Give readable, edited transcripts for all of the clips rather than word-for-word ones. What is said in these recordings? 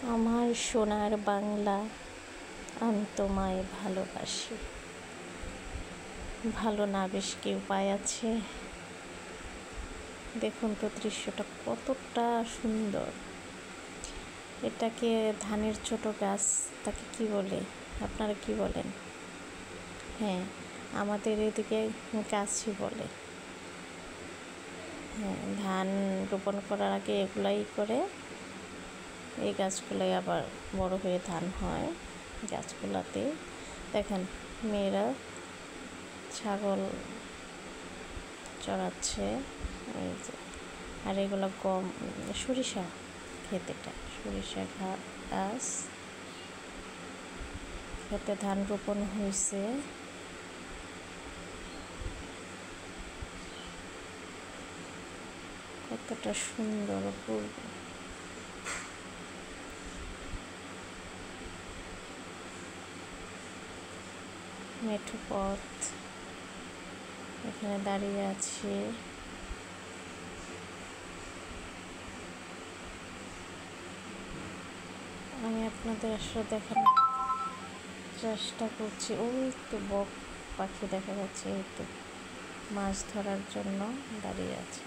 আমার সোনার বাংলা, আমি তোমায় ভালোবাসি। ভালো না বেশ কি উপায় আছে? দেখুন তো দৃশ্যটা কতটা সুন্দর। এটাকে ধানের ছোট গাছ, তাকে কি বলে? আপনারা কি বলেন? হ্যাঁ, আমাদের এদিকে গাছই বলে। হ্যাঁ, ধান রোপণ করার আগে এগুলাই করে, এই গাছগুলাই আবার বড় হয়ে ধান হয়। গাছগুলাতে দেখেন মেয়েরা ছাগল চড়াচ্ছে, এই যে। আর এগুলো গম, সরিষা ক্ষেত, এটা সরিষা গাছ, খেতে ধান রোপণ হয়েছে। কতটা সুন্দর অপূর্ব। মেঠো পথ, এখানে দাঁড়িয়ে আছি। আমি আপনাদের আসলে দেখানোর চেষ্টা করছি। ওই তো বক পাখি দেখা যাচ্ছে, এই তো মাছ ধরার জন্য দাঁড়িয়ে আছে।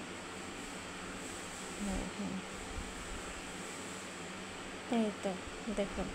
এই তো দেখুন।